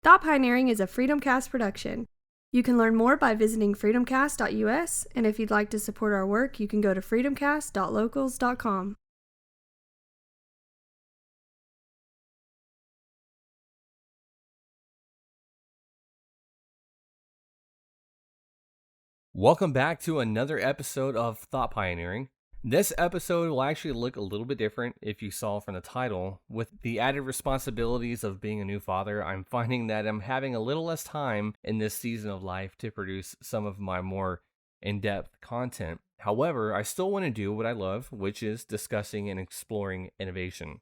Thought Pioneering is a FreedomCast production. You can learn more by visiting freedomcast.us, and if you'd like to support our work, you can go to freedomcast.locals.com. Welcome back to another episode of Thought Pioneering. This episode will actually look a little bit different if you saw from the title. With the added responsibilities of being a new father, I'm finding that I'm having a little less time in this season of life to produce some of my more in-depth content. However, I still want to do what I love, which is discussing and exploring innovation.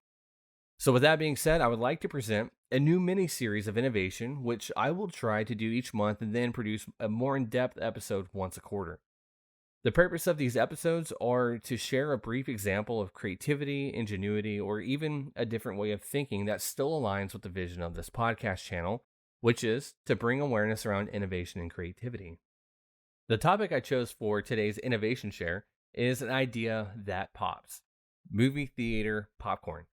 So with that being said, I would like to present a new mini-series of innovation, which I will try to do each month and then produce a more in-depth episode once a quarter. The purpose of these episodes are to share a brief example of creativity, ingenuity, or even a different way of thinking that still aligns with the vision of this podcast channel, which is to bring awareness around innovation and creativity. The topic I chose for today's innovation share is an idea that pops: movie theater popcorn.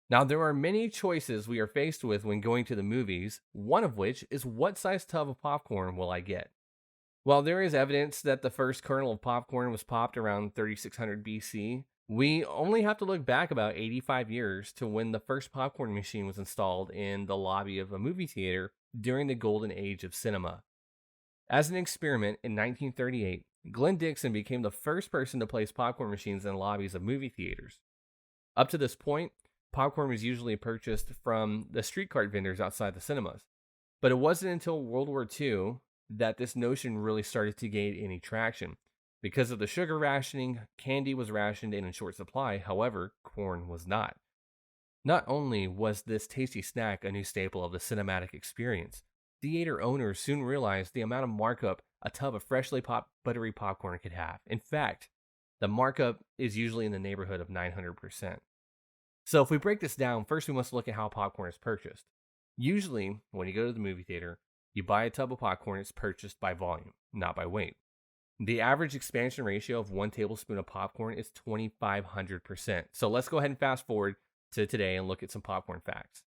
Now, there are many choices we are faced with when going to the movies, one of which is what size tub of popcorn will I get? While there is evidence that the first kernel of popcorn was popped around 3600 BC, we only have to look back about 85 years to when the first popcorn machine was installed in the lobby of a movie theater during the golden age of cinema. As an experiment in 1938, Glenn Dixon became the first person to place popcorn machines in lobbies of movie theaters. Up to this point, popcorn was usually purchased from the street cart vendors outside the cinemas. But it wasn't until World War II that this notion really started to gain any traction. Because of the sugar rationing, candy was rationed and in short supply, however, corn was not. Not only was this tasty snack a new staple of the cinematic experience, theater owners soon realized the amount of markup a tub of freshly popped buttery popcorn could have. In fact, the markup is usually in the neighborhood of 900%. So if we break this down, first we must look at how popcorn is purchased. Usually, when you go to the movie theater, you buy a tub of popcorn. It's purchased by volume, not by weight. The average expansion ratio of 1 tablespoon of popcorn is 2,500%. So let's go ahead and fast forward to today and look at some popcorn facts.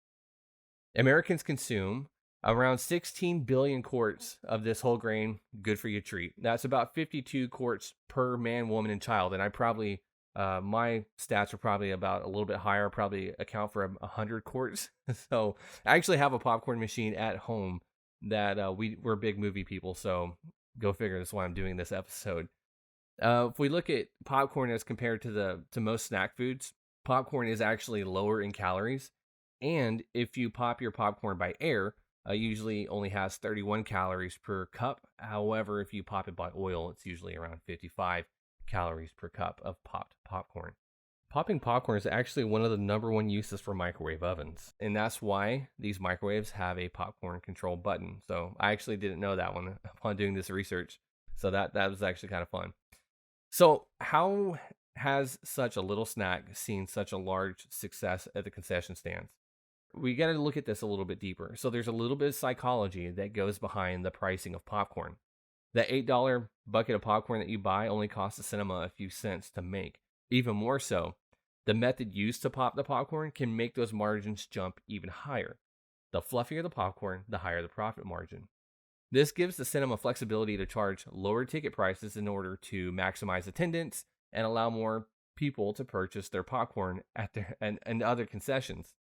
Americans consume around 16 billion quarts of this whole grain, good for you treat. That's about 52 quarts per man, woman, and child. And my stats are probably about a little bit higher, probably account for 100 quarts. So I actually have a popcorn machine at home that we're big movie people, so go figure. That's why I'm doing this episode. If we look at popcorn as compared to most snack foods, popcorn is actually lower in calories. And if you pop your popcorn by air, usually only has 31 calories per cup. However, if you pop it by oil, it's usually around 55 calories per cup of popped popcorn. Popping popcorn is actually one of the number one uses for microwave ovens, and that's why these microwaves have a popcorn control button. So I actually didn't know that one upon doing this research, so that was actually kind of fun. So how has such a little snack seen such a large success at the concession stands? We got to look at this a little bit deeper. So there's a little bit of psychology that goes behind the pricing of popcorn. That $8 bucket of popcorn that you buy only costs the cinema a few cents to make. Even more so, the method used to pop the popcorn can make those margins jump even higher. The fluffier the popcorn, the higher the profit margin. This gives the cinema flexibility to charge lower ticket prices in order to maximize attendance and allow more people to purchase their popcorn at and other concessions.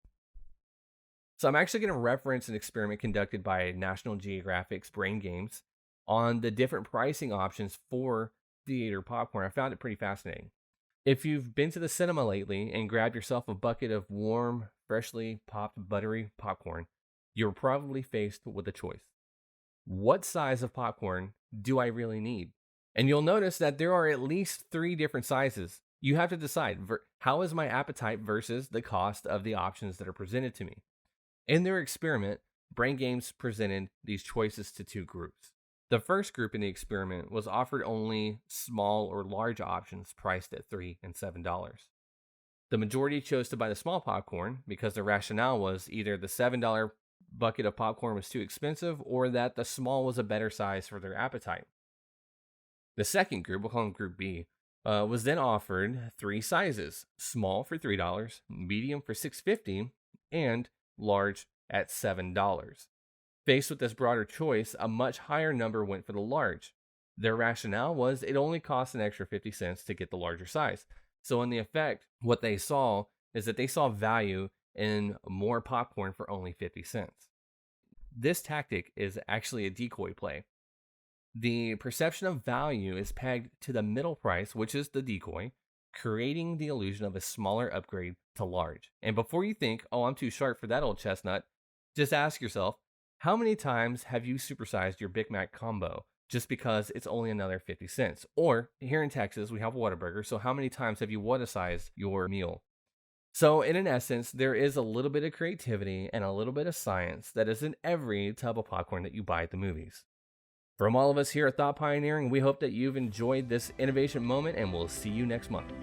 So I'm actually going to reference an experiment conducted by National Geographic's Brain Games on the different pricing options for theater popcorn. I found it pretty fascinating. If you've been to the cinema lately and grabbed yourself a bucket of warm, freshly popped buttery popcorn, you're probably faced with a choice. What size of popcorn do I really need? And you'll notice that there are at least 3 different sizes. You have to decide, how is my appetite versus the cost of the options that are presented to me. In their experiment, Brain Games presented these choices to 2 groups. The first group in the experiment was offered only small or large options priced at $3 and $7. The majority chose to buy the small popcorn because the rationale was either the $7 bucket of popcorn was too expensive or that the small was a better size for their appetite. The second group, we'll call them Group B, was then offered 3 sizes: small for $3, medium for $6.50, and large at $7. Faced with this broader choice, a much higher number went for the large. Their rationale was it only costs an extra 50 cents to get the larger size. So in the effect, what they saw is that they saw value in more popcorn for only 50 cents. This tactic is actually a decoy play. The perception of value is pegged to the middle price, which is the decoy, creating the illusion of a smaller upgrade to large. And before you think, oh, I'm too sharp for that old chestnut, just ask yourself, how many times have you supersized your Big Mac combo just because it's only another 50 cents? Or here in Texas, we have Whataburger, so how many times have you Whata-sized your meal? So in an essence, there is a little bit of creativity and a little bit of science that is in every tub of popcorn that you buy at the movies. From all of us here at Thought Pioneering, we hope that you've enjoyed this innovation moment, and we'll see you next month.